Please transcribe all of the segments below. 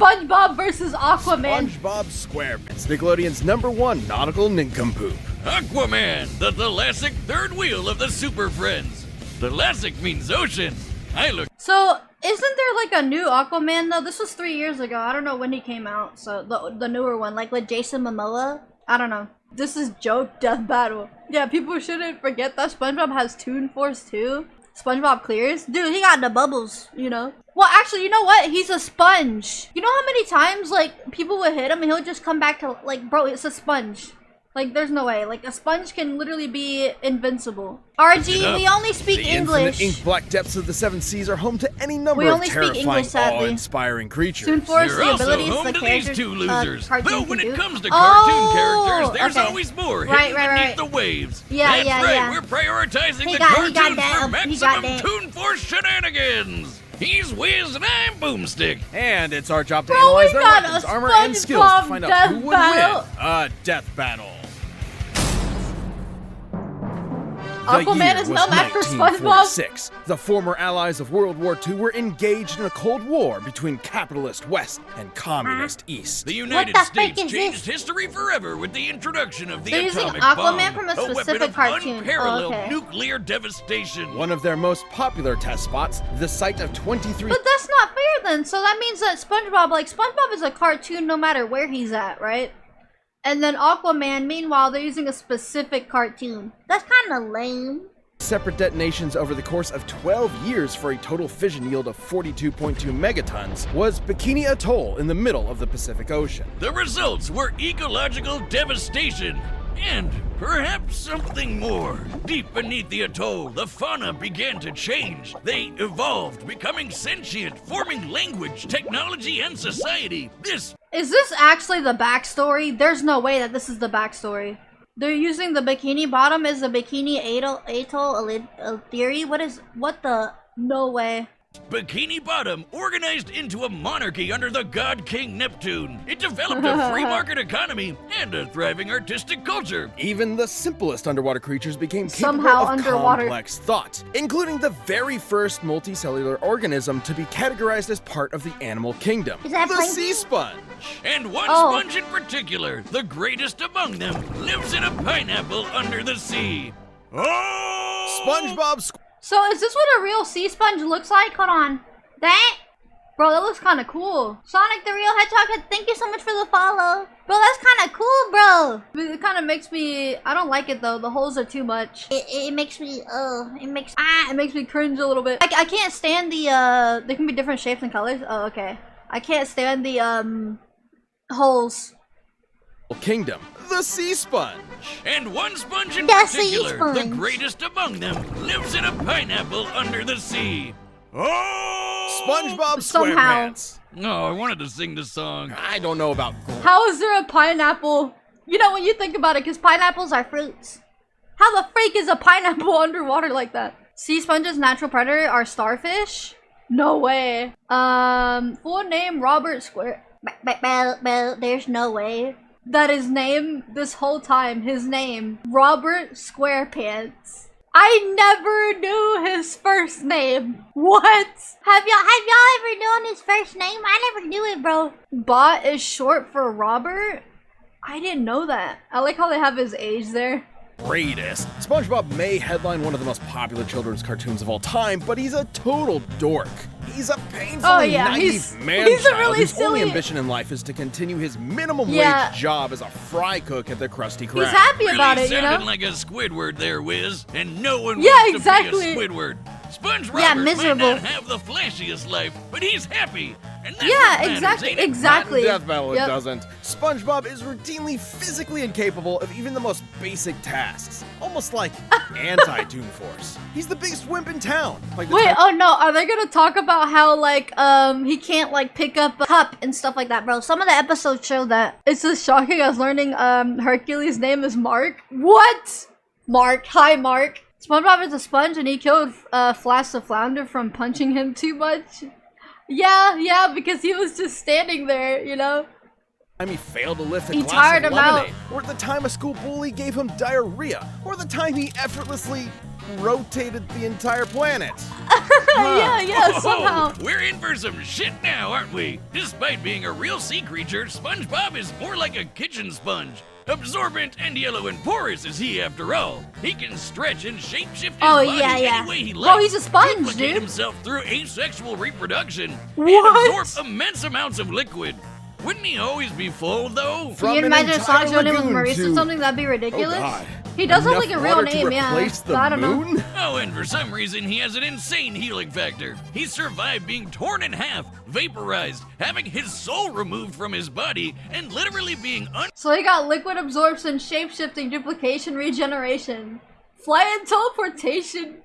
SpongeBob versus Aquaman. SpongeBob SquarePants, Nickelodeon's #1 nautical nincompoop. Aquaman, the thalassic third wheel of the Super Friends. Thalassic means ocean. So, isn't there like a new Aquaman though? This was 3 years ago. I don't know when he came out. So, the newer one, like with Jason Momoa? I don't know. This is joke death battle. Yeah, people shouldn't forget that SpongeBob has Toon Force too. SpongeBob clears. Dude, he got the bubbles, you know? Well, actually, you know what? He's a sponge. You know how many times, like, people would hit him and he'll just come back to, like, bro, it's a sponge. Like, there's no way. Like, a sponge can literally be invincible. RG, we only speak English. The ink black depths of the 7 seas are home to any number of terrifying, awe-inspiring creatures. Toon Force, You're the also abilities home the to characters, these two losers. Though when it comes to cartoon cartoon characters, there's okay. always more hidden beneath the waves. Yeah, That's right, we're prioritizing the cartoons for maximum Toon Force shenanigans. He's Wiz and I'm Boomstick. And it's our job to analyze their weapons, armor, and skills to find out who would win a death battle. Aquaman is no match for SpongeBob. The former allies of World War II were engaged in a Cold War between capitalist West and communist East. The United States changed history forever with the introduction of the atomic Aquaman bomb, from a weapon specific of cartoon. unparalleled nuclear devastation. One of their most popular test spots, the site of 23. But that's not fair then. So that means that SpongeBob is a cartoon no matter where he's at, right? And then Aquaman, meanwhile, they're using a specific cartoon. That's kind of lame. Separate detonations over the course of 12 years for a total fission yield of 42.2 megatons was Bikini Atoll in the middle of the Pacific Ocean. The results were ecological devastation. And perhaps something more. Deep beneath the atoll, the fauna began to change. They evolved, becoming sentient, forming language, technology, and society. Is this actually the backstory? There's no way that this is the backstory. They're using the Bikini Bottom as the Bikini Atoll theory? What the? No way. Bikini Bottom organized into a monarchy under the god King Neptune. It developed a free market economy and a thriving artistic culture. Even the simplest underwater creatures became capable Somehow of underwater. Complex thought, including the very first multicellular organism to be categorized as part of the animal kingdom, the sea sponge. And one sponge in particular, the greatest among them, lives in a pineapple under the sea. SpongeBob So is this what a real sea sponge looks like? Hold on. Bro, that looks kind of cool. Sonic the Real Hedgehog, thank you so much for the follow. Bro, that's kind of cool, bro. It kind of makes me, I don't like it though. The holes are too much. It makes me, it makes me cringe a little bit. I can't stand the, there can be different shapes and colors. Oh, okay. I can't stand the, holes. Kingdom, the sea sponge. And one sponge in particular, the greatest among them, lives in a pineapple under the sea. SpongeBob SquarePants. No, I wanted to sing the song. I don't know about. How is there a pineapple? You know, when you think about it, because pineapples are fruits. How the freak is a pineapple underwater like that? Sea sponge's natural predator are starfish? No way. Full name Robert Square. There's no way. That his name this whole time, his name, Robert SquarePants. I never knew his first name. What? Have y'all ever known his first name? I never knew it, bro. Bot is short for Robert? I didn't know that. I like how they have his age there. Greatest. SpongeBob may headline one of the most popular children's cartoons of all time, but he's a total dork. He's a painfully naive man-child whose only ambition in life is to continue his minimum wage job as a fry cook at the Krusty Krab. He's happy about it, you know? Sounded like a Squidward there, Wiz, and no one wants to be a Squidward. Sponge Robert might not have the flashiest life, but he's happy. And that's exactly. Death battle, it doesn't. SpongeBob is routinely physically incapable of even the most basic tasks. Almost like anti-Toon Force. He's the biggest wimp in town. Like wait, oh no, are they gonna talk about how like he can't like pick up a cup and stuff like that, bro? Some of the episodes show that. It's just shocking. I was learning Hercules' name is Mark. What? Mark. Hi, Mark. SpongeBob is a sponge and he killed Flash the Flounder from punching him too much. Yeah, because he was just standing there, you know? He failed to lift a glass of lemonade, or the time a school bully gave him diarrhea, or the time he effortlessly rotated the entire planet. Yeah, somehow. We're in for some shit now, aren't we? Despite being a real sea creature, SpongeBob is more like a kitchen sponge. Absorbent and yellow and porous is he, after all. He can stretch and shapeshift his body any way he likes. Bro, he's a sponge, duplicate dude. himself through asexual reproduction What? and absorb immense amounts of liquid. Wouldn't he always be full, though? Can you imagine if Sonic's real name was Maurice or something? That'd be ridiculous. Oh God. He does have Enough like a real water to name, yeah. replace the So I don't know. moon? Oh, and for some reason, he has an insane healing factor. He survived being torn in half, vaporized, having his soul removed from his body, and literally being So he got liquid absorption, shapeshifting, duplication, regeneration, flight and teleportation,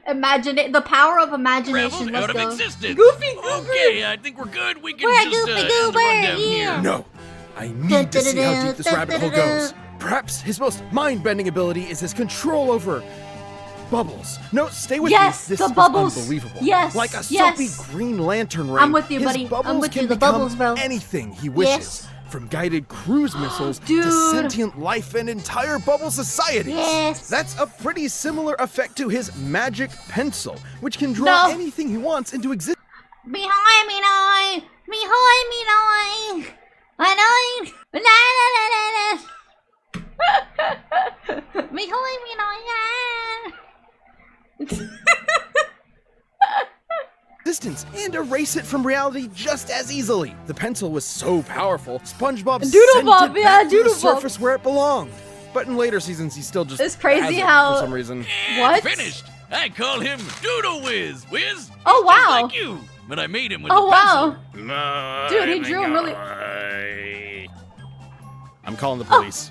the power of imagination. unraveled Let's out of go. existence. Goofy Goober. Okay, I think we're good. We can We're just Goofy end the Goober, rundown yeah. here. No, I need to see how deep this rabbit hole goes. Perhaps his most mind-bending ability is his control over bubbles. No, stay with me. This the is bubbles. unbelievable. Yes, like a yes. soapy Green Lantern ring. I'm with you, his buddy. Bubbles I'm with can you. The become bubbles, bro. anything he wishes. Yes. From guided cruise missiles to Dude. sentient life and entire bubble societies. Yes. That's a pretty similar effect to his magic pencil, which can draw No. anything he wants into existence. Behind me now, behind me now, I know, la la la la la. Behind me now, Existence and erase it from reality just as easily. The pencil was so powerful, SpongeBob Doodle-Bob, sent it yeah, back to the Doodle-Bob. surface where it belonged. But in later seasons, he still just It's crazy has it how- for some reason. And What? finished. I call him Doodle Whiz. Whiz? Oh, Just wow. like you. But I made him with Oh a wow, pencil. dude, he drew him really. I'm calling the police.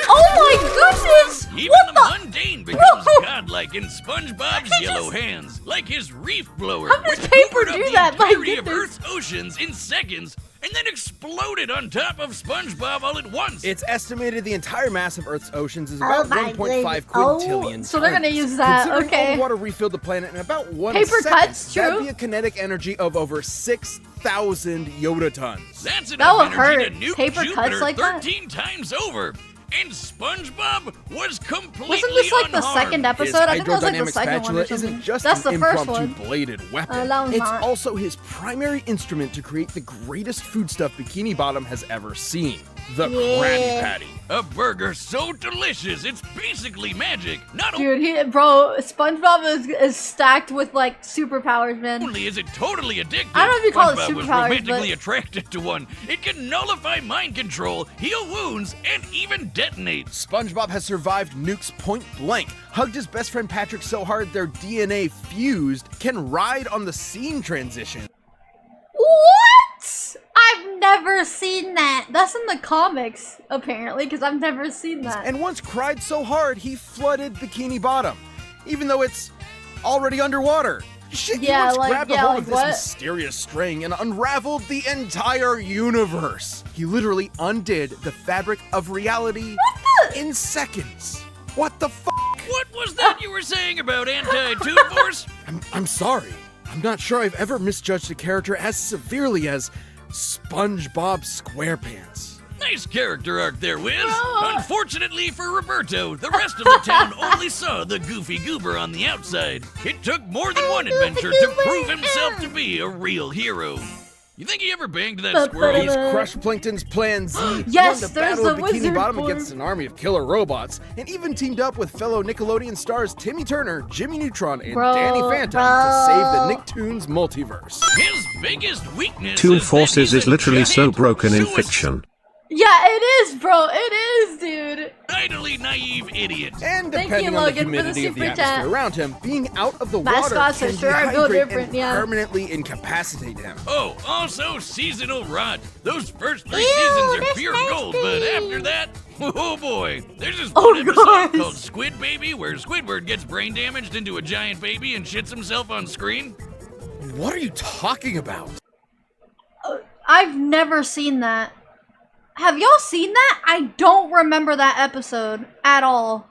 Oh my goodness! Even What the the? mundane becomes godlike in SpongeBob's yellow hands, like his reef blower, How does which paper hoovered up do the that? My entirety of goodness. Earth's oceans in seconds, and then exploded on top of SpongeBob all at once. It's estimated the entire mass of Earth's oceans is about my 1.5 goodness. quintillion So they're gonna tons. use that, Considering okay. all the water refilled the planet in about 1 Paper second, cuts, that'd true. be a kinetic energy of over 6,000 Yoda tons. That's That enough would energy hurt. to nuke Paper cuts Jupiter like that? 13 times over. And SpongeBob was completely Wasn't this like the unharmed. second His episode? I think that was like the hydrodynamic second one spatula or something. isn't just That's an the first impromptu one. bladed weapon. that was It's not. also his primary instrument to create the greatest foodstuff Bikini Bottom has ever seen. The Krabby Patty. A burger so delicious, it's basically magic. Not only Dude, SpongeBob is stacked with like superpowers, man. only is it totally addictive, I don't know if you call it SpongeBob was superpowers, romantically but- attracted to one. It can nullify mind control, heal wounds, and even detonate. SpongeBob has survived nukes point blank, hugged his best friend Patrick so hard their DNA fused, can ride on the scene transition. What? I've never seen that. That's in the comics, apparently, because I've never seen that. And once cried so hard he flooded Bikini Bottom, even though it's already underwater. Shit, he Yeah, once like- grabbed yeah, a hold like of this what? mysterious string and unraveled the entire universe. He literally undid the fabric of reality in seconds. What the f***? What was that you were saying about anti-Toon Force? I'm sorry. I'm not sure I've ever misjudged a character as severely as SpongeBob SquarePants. Nice character arc there, Wiz. Oh. Unfortunately for Roberto, the rest of the town only saw the goofy goober on the outside. It took more than one adventure to prove himself to be a real hero. You think he ever banged that squirrel? He's crushed Plankton's Plan Z, Yes, won the there's battle the of Bikini wizard Bottom form. against an army of killer robots, and even teamed up with fellow Nickelodeon stars Timmy Turner, Jimmy Neutron, and Bro, Danny Phantom to save the Nicktoons multiverse. His biggest weakness Toon is that Forces he's is a literally so giant broken in suicide- fiction. Yeah, it is, bro. It is, dude. Idly naive idiot. And Thank depending you, on the Logan, for the humidity of the super atmosphere chat. around him, being out of the Mascots water are can sure are built dehydrate different, and yeah. permanently incapacitate him. Oh, also seasonal rot. Those first 3 Ew, seasons are that's pure gold, nasty. but after that, oh boy. There's this Oh, one episode guys. called Squid Baby where Squidward gets brain damaged into a giant baby and shits himself on screen. What are you talking about? I've never seen that. Have y'all seen that? I don't remember that episode at all.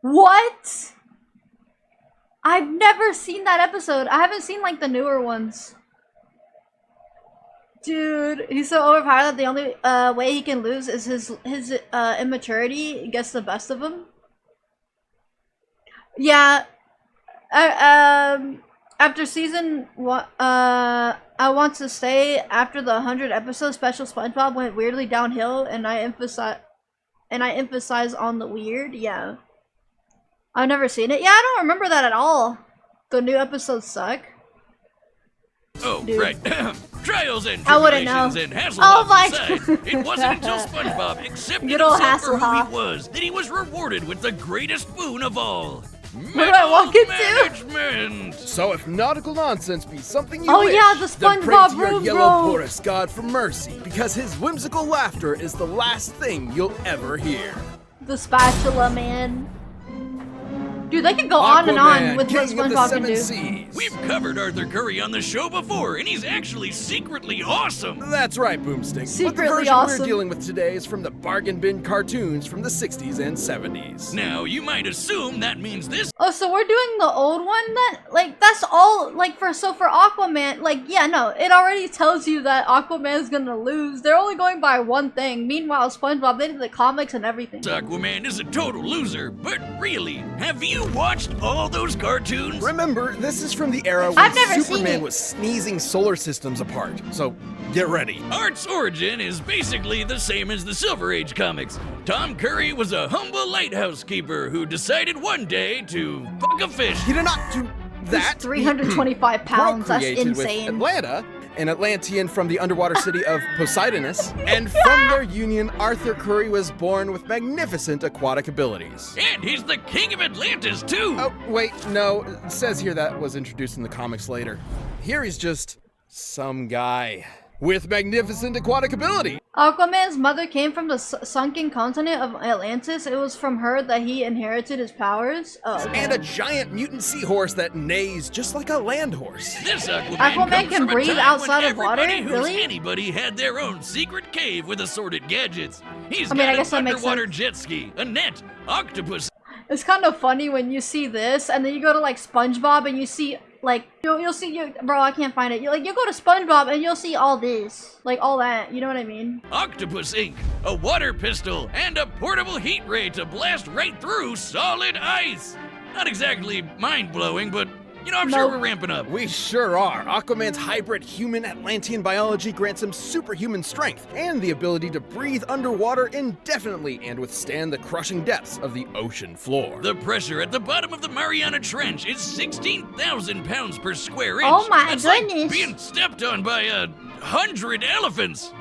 What? I've never seen that episode. I haven't seen like the newer ones. Dude, he's so overpowered that the only way he can lose is his immaturity gets the best of him. Yeah. After season one, I Want to Stay, after the 100 episode special, SpongeBob went weirdly downhill, and I emphasize on the weird. Yeah. I've never seen it. Yeah, I don't remember that at all. The new episodes suck. Oh, dude. Right. Trials and tribulations and Hasselhoff aside, it wasn't until SpongeBob accepted himself for who he was that he was rewarded with the greatest boon of all. Where do I walk into? Management. So if nautical nonsense be something you wish, yeah, the SpongeBob then pray to your room, yellow bro. porous god for mercy, because his whimsical laughter is the last thing you'll ever hear. The spatula man. Dude, they can go on and on with what SpongeBob can do. Seas. We've covered Arthur Curry on the show before, and he's actually secretly awesome. That's right, Boomstick. Secretly but the version awesome. we're dealing with today is from the bargain bin cartoons from the 60s and 70s. Now, you might assume that means this. Oh, so we're doing the old one then? Like, that's all, like, for Aquaman, like, yeah, no, it already tells you that Aquaman's gonna lose. They're only going by one thing. Meanwhile, SpongeBob, they did the comics and everything. Aquaman is a total loser, but really, have you watched all those cartoons? Remember, this is from the era I've when never Superman seen it. was sneezing solar systems apart, so get ready. Art's origin is basically the same as the Silver Age comics. Tom Curry was a humble lighthouse keeper who decided one day to fuck a fish. He did not do that. He's 325 pounds, that's Procreated insane. with Atlanta, an Atlantean from the underwater city of Poseidonus, and from their union, Arthur Curry was born with magnificent aquatic abilities. And he's the king of Atlantis, too! Oh, wait, no, it says here that was introduced in the comics later. Here he's just some guy with magnificent aquatic ability. Aquaman's mother came from the sunken continent of Atlantis. It was from her that he inherited his powers. Oh, okay. And a giant mutant seahorse that neighs just like a land horse. This Aquaman can breathe outside of water? Really? Anybody had their own secret cave with assorted gadgets. He's I got guess that an makes underwater sense. jet ski, a net, octopus. It's kind of funny when you see this, and then you go to like SpongeBob, and you see like you'll see bro. I can't find it. You go to SpongeBob, and you'll see all this, like all that. You know what I mean? Octopus ink, a water pistol, and a portable heat ray to blast right through solid ice. Not exactly mind-blowing, but you know, I'm sure we're ramping up. We sure are. Aquaman's hybrid human Atlantean biology grants him superhuman strength and the ability to breathe underwater indefinitely and withstand the crushing depths of the ocean floor. The pressure at the bottom of the Mariana Trench is 16,000 pounds per square inch. Oh my That's goodness. like being stepped on by 100 elephants.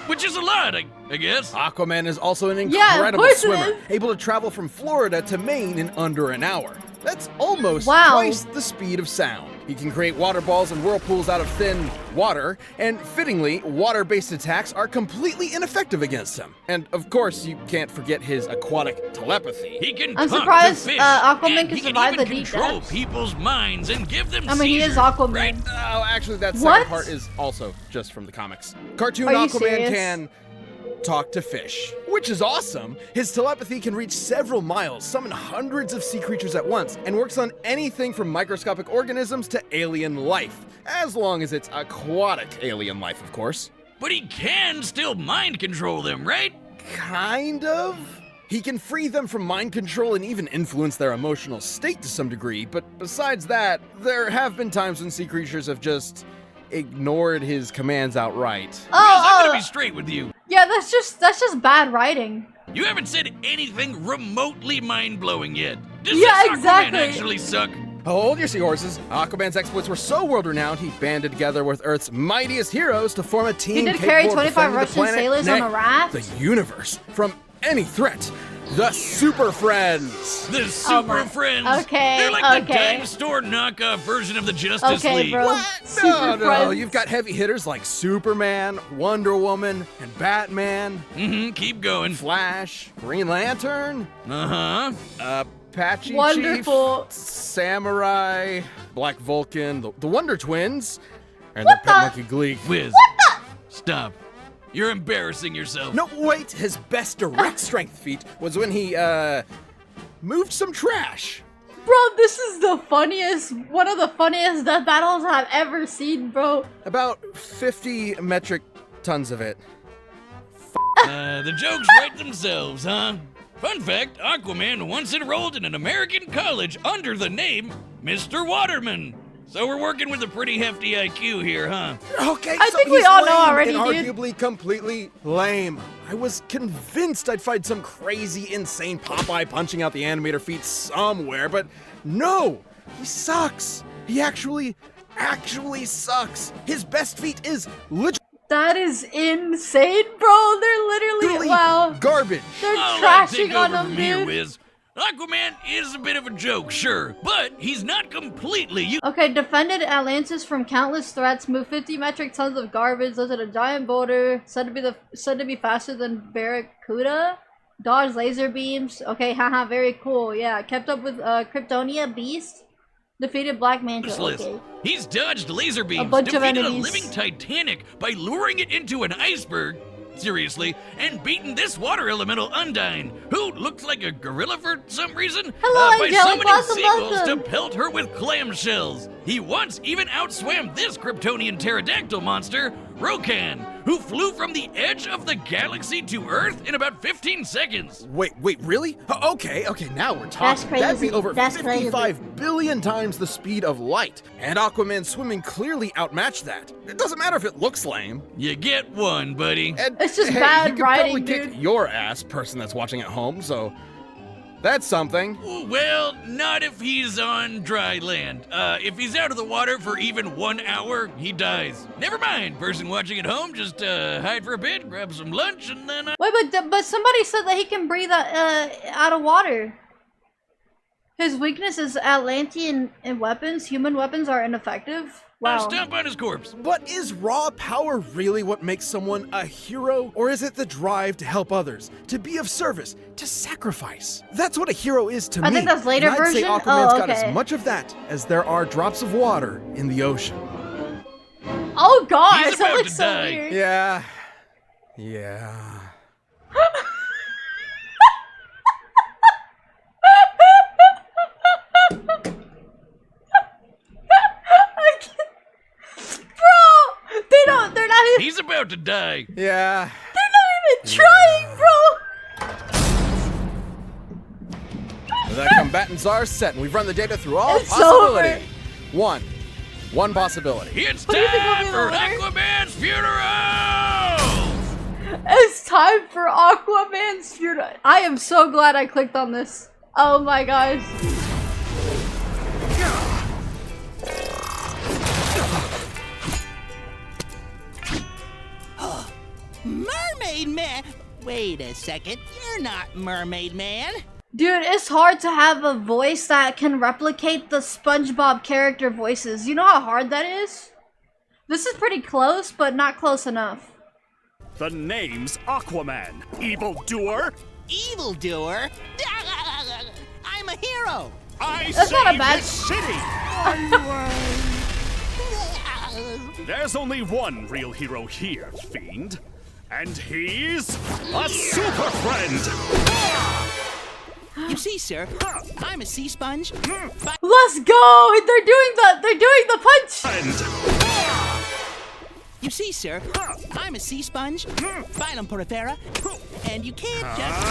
Which is a lot, I guess. Aquaman is also an incredible course it swimmer, is. able to travel from Florida to Maine in under an hour. That's almost Wow. twice the speed of sound. He can create water balls and whirlpools out of thin water, and fittingly, water-based attacks are completely ineffective against him. And of course, you can't forget his aquatic telepathy. He can I'm talk surprised, to fish, Aquaman and can he survive even the deep control depths. people's minds and give them I mean, he is seizures, Aquaman. right? Oh, actually, that What? second part is also just from the comics. Cartoon Are you Aquaman serious? can talk to fish, which is awesome. His telepathy can reach several miles, summon hundreds of sea creatures at once, and works on anything from microscopic organisms to alien life, as long as it's aquatic alien life, of course. But he can still mind control them, right? Kind of. He can free them from mind control and even influence their emotional state to some degree, but besides that, there have been times when sea creatures have just ignored his commands outright. Because I'm Oh, gonna be straight with you. yeah, that's just bad writing. You haven't said anything remotely mind-blowing yet. Does Yeah, this Aquaman exactly. actually suck? Hold your seahorses. Aquaman's exploits were so world-renowned, he banded together with Earth's mightiest heroes to form a team He did capable carry of 25 defending the Russian planet, sailors on nay, a raft? the universe, from any threat. The Super Friends. The Oh Super my- Friends. okay, They're like the okay. dime store knockoff version of the Justice Okay, League. bro. What? Super No, Friends. you've got heavy hitters like Superman, Wonder Woman, and Batman, Keep going. Flash, Green Lantern, Uh-huh. Apache Wonderful. Chief, Samurai, Black Vulcan, the Wonder Twins, and What their pet the- monkey Gleek. Wiz. Stop. You're embarrassing yourself. No, wait, his best direct strength feat was when he, moved some trash. Bro, this is one of the funniest death battles I've ever seen, bro. About 50 metric tons of it. The jokes write themselves, huh? Fun fact, Aquaman once enrolled in an American college under the name Mr. Waterman. So we're working with a pretty hefty IQ here, huh? Okay, I so think we he's all know lame already, and dude. arguably completely lame. I was convinced I'd find some crazy, insane Popeye punching out the animator feat somewhere, but no, he sucks. He actually sucks. His best feat is literally That is insane, bro. They're literally wow. garbage. They're I'll trashing take on over him, from here, dude. Wiz. Aquaman is a bit of a joke, sure, but he's not completely Okay, defended Atlantis from countless threats, moved 50 metric tons of garbage, lifted a giant boulder, said to be faster than Barracuda, dodged laser beams. Okay, haha, very cool. Yeah, kept up with Kryptonia Beast, defeated Black Manta. Okay. He's dodged laser beams, bunch of defeated a enemies. living Titanic by luring it into an iceberg, seriously, and beaten this water elemental Undyne, who looks like a gorilla for some reason, Hello, by Angelic, summoning welcome, seagulls welcome. to pelt her with clamshells. He once even outswam this Kryptonian pterodactyl monster, Rokan, who flew from the edge of the galaxy to Earth in about 15 seconds. Wait, really? Okay, now we're talking. That's crazy. That'd be over That's 55 billion times the speed of light. And Aquaman swimming clearly outmatched that. It doesn't matter if it looks lame. You get one, buddy. And It's just hey, bad he could writing, probably dude. kick your ass, person that's watching at home, so that's something. Well, not if he's on dry land. If he's out of the water for even 1 hour, he dies. Never mind, person watching at home, just hide for a bit, grab some lunch, and then... Wait, but somebody said that he can breathe out of water. His weakness is Atlantean and weapons. Human weapons are ineffective. Wow. Stomp on his corpse. But is raw power really what makes someone a hero? Or is it the drive to help others, to be of service, to sacrifice? That's what a hero is to me. I think that's later and I'd say version? Aquaman's Oh, got okay. as much of that as there are drops of water in the ocean. Oh gosh, He's that about looks to so die. weird. Yeah. Bro, they're not even, He's about to die. Yeah. they're not even trying, bro. The combatants are set, and we've run the data through all It's possibility. One possibility. It's What do you think will time be for the winner? Aquaman's funeral! It's time for Aquaman's funeral. I am so glad I clicked on this. Oh my gosh. Mermaid Man? Wait a second, you're not Mermaid Man. Dude, it's hard to have a voice that can replicate the SpongeBob character voices. You know how hard that is? This is pretty close, but not close enough. The name's Aquaman. Evildoer. Evildoer? I'm a hero. I That's not a saved bad- this city. There's only one real hero here, Fiend. And he's a super friend. You see, sir, I'm a sea sponge. Let's go! They're doing the punch! Friend. You see, sir, I'm a sea sponge. Phylum Porifera. And you can't just...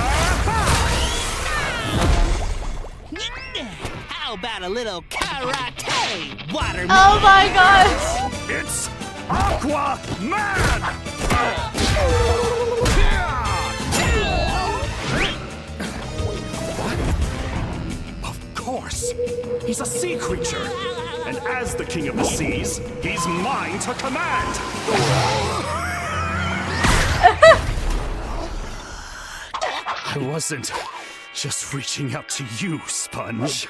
How about a little karate, water? Oh my gosh! It's Aquaman. Of course. He's a sea creature. And as the king of the seas, he's mine to command. I wasn't just reaching out to you, Sponge.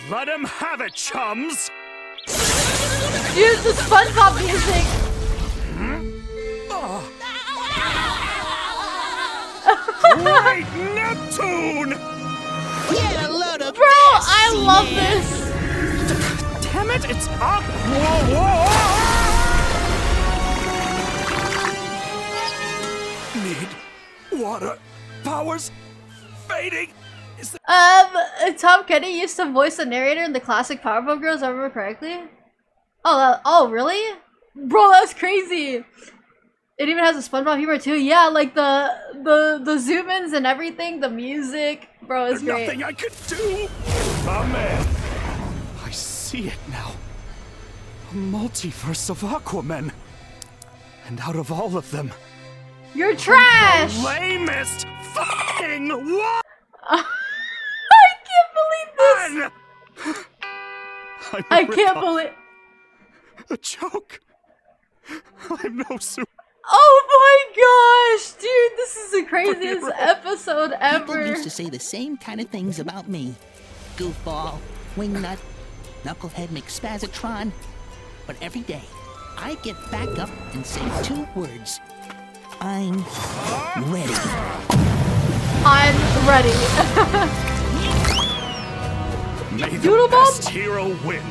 Let him have it, chums! Use the SpongeBob music! Great Neptune! Get a load of Bro, this! I love this! Damn it, it's Need water. Powers fading. Tom Kenny used to voice the narrator in the classic Powerpuff Girls, if I remember correctly. Oh, really? Bro, that's crazy! It even has a SpongeBob humor too. Yeah, like the zoom ins and everything, the music, bro, it's great. Nothing I could do. Oh man, I see it now. A multiverse of Aquaman, and out of all of them, you're trash. the lamest fucking one. I can't believe this. I can't believe. A joke. I'm no super. Oh my gosh, dude, this is the craziest episode ever. People used to say the same kind of things about me. Goofball, wingnut, knucklehead McSpazatron. But every day, I get back up and say 2 words. I'm ready. I'm ready. May the Doodle Bob? best hero win.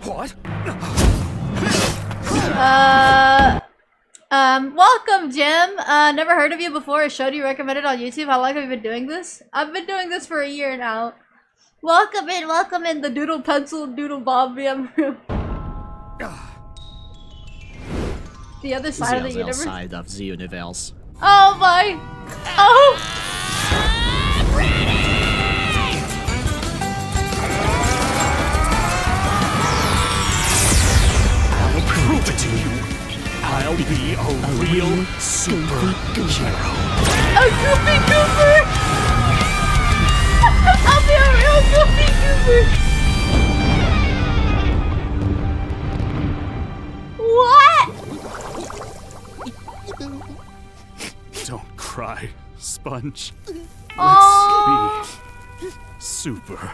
What? Welcome, Jim. Never heard of you before. A show you recommended on YouTube. How long have you been doing this? I've been doing this for a year now. Welcome in the Doodle Pencil Doodle Bob VM room. The other side of the universe. Side of the universe. Oh my! Oh! I'll prove it to you. I'll be a real superhero. A Goofy Goober! I'll be a real Goofy Goober! What? Don't cry, Sponge. Aww. Let's be super.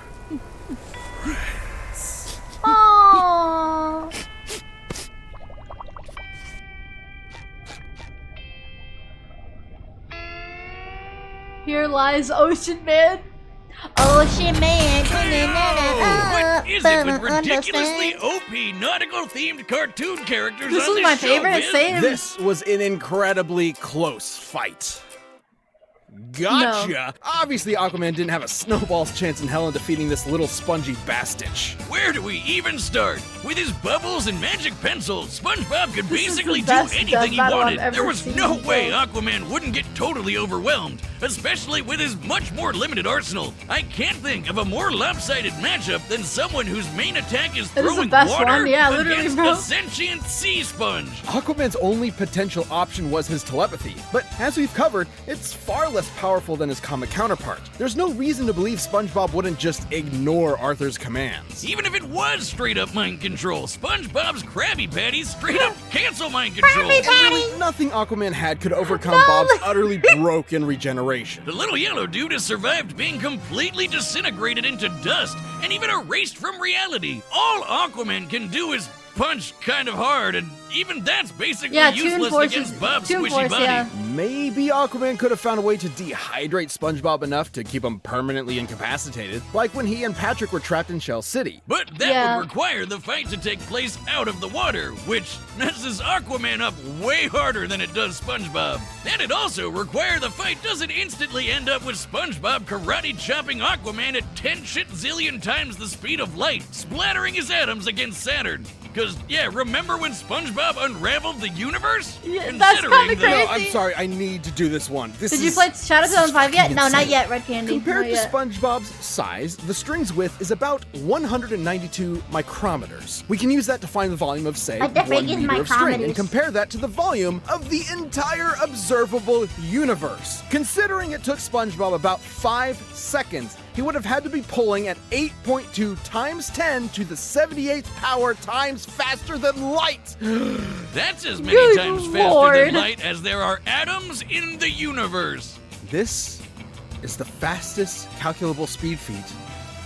Aww. Here lies Ocean Man. Ocean Man. What is it with ridiculously OP nautical-themed cartoon characters This on was my show, favorite. man? Same. This was an incredibly close fight. Gotcha! No. Obviously, Aquaman didn't have a snowball's chance in hell in defeating this little spongy bastich. Where do we even start? With his bubbles and magic pencils, SpongeBob could This is basically the do best anything he death battle wanted. I've ever There was seen, no way bro. Aquaman wouldn't get totally overwhelmed, especially with his much more limited arsenal. I can't think of a more lopsided matchup than someone whose main attack is It is the throwing best water one, yeah, literally, against bro. a sentient sea sponge. Aquaman's only potential option was his telepathy, but as we've covered, it's far less powerful than his comic counterpart. There's no reason to believe SpongeBob wouldn't just ignore Arthur's commands. Even if it was straight up mind control, SpongeBob's Krabby Patties straight up cancel mind control. And really, nothing Aquaman had could overcome Bob's utterly broken regeneration. The little yellow dude has survived being completely disintegrated into dust and even erased from reality. All Aquaman can do is punch kind of hard, and even that's basically useless against Bob's squishy body. Yeah. Maybe Aquaman could have found a way to dehydrate SpongeBob enough to keep him permanently incapacitated, like when he and Patrick were trapped in Shell City. But that Yeah. would require the fight to take place out of the water, which messes Aquaman up way harder than it does SpongeBob. And it also require the fight doesn't instantly end up with SpongeBob karate chopping Aquaman at 10 shit zillion times the speed of light, splattering his atoms against Saturn. Cause yeah, remember when SpongeBob unraveled the universe? Yeah, that's Considering kinda that- crazy. No, I'm sorry, I need to do this one. This Did is you play Shadow 2005 yet? fucking No, not insane. yet, Red Candy. Compared Not to yet. SpongeBob's size, the string's width is about 192 micrometers. We can use that to find the volume of, say, What the 1 frick is meter of string, and micrometers? compare that to the volume of the entire observable universe. Considering it took SpongeBob about 5 seconds, he would have had to be pulling at 8.2 times 10 to the 78th power times faster than light. That's as many Good times faster Lord. than light as there are atoms in the universe. This is the fastest calculable speed feat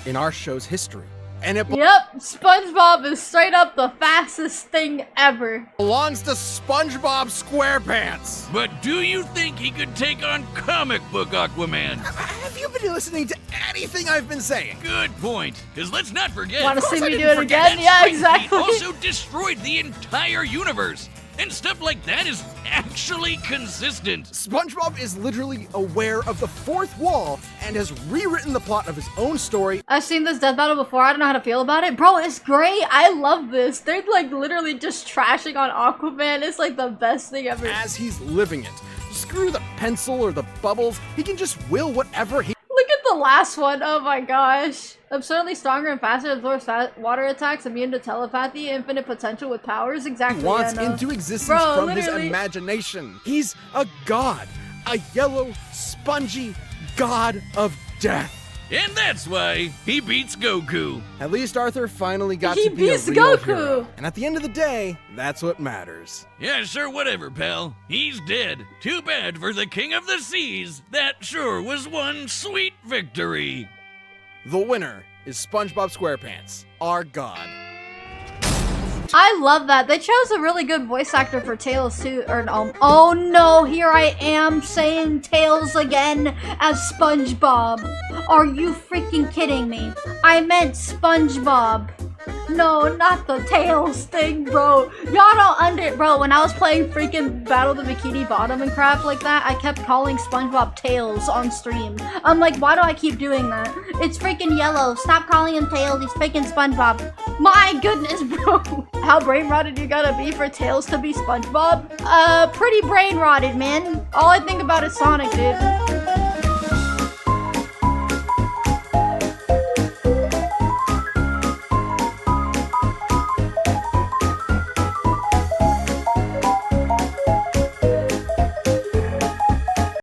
in our show's history. And it Yep, SpongeBob is straight up the fastest thing ever. belongs to SpongeBob SquarePants. But do you think he could take on comic book Aquaman? Have you been listening to anything I've been saying? Good point. Because let's not forget. Want to course see I me do didn't it forget again? that Yeah, Spring Feet exactly. also destroyed the entire universe. And stuff like that is actually consistent. SpongeBob is literally aware of the fourth wall and has rewritten the plot of his own story. I've seen this death battle before. I don't know how to feel about it. Bro, it's great. I love this. They're like literally just trashing on Aquaman. It's like the best thing ever. As he's living it. Screw the pencil or the bubbles. He can just will whatever he... Look at the last one. Oh my gosh. Absurdly stronger and faster, absorbs water attacks, immune to telepathy, infinite potential with powers. Exactly. Wants into existence from his imagination. He's a god. A yellow, spongy god of death. And that's why he beats Goku. At least Arthur finally got to be a real hero. And at the end of the day, that's what matters. Yeah, sure, whatever, pal. He's dead. Too bad for the King of the Seas. That sure was one sweet victory. The winner is SpongeBob SquarePants, our god. I love that. They chose a really good voice actor for Tails too. Or oh no, here I am saying Tails again as SpongeBob. Are you freaking kidding me? I meant SpongeBob. No, not the Tails thing, bro. Y'all don't bro, when I was playing freaking Battle of the Bikini Bottom and crap like that, I kept calling SpongeBob Tails on stream. I'm like, why do I keep doing that? It's freaking yellow. Stop calling him Tails. He's freaking SpongeBob. My goodness, bro. How brain rotted you gotta be for Tails to be SpongeBob? Pretty brain rotted, man. All I think about is Sonic, dude.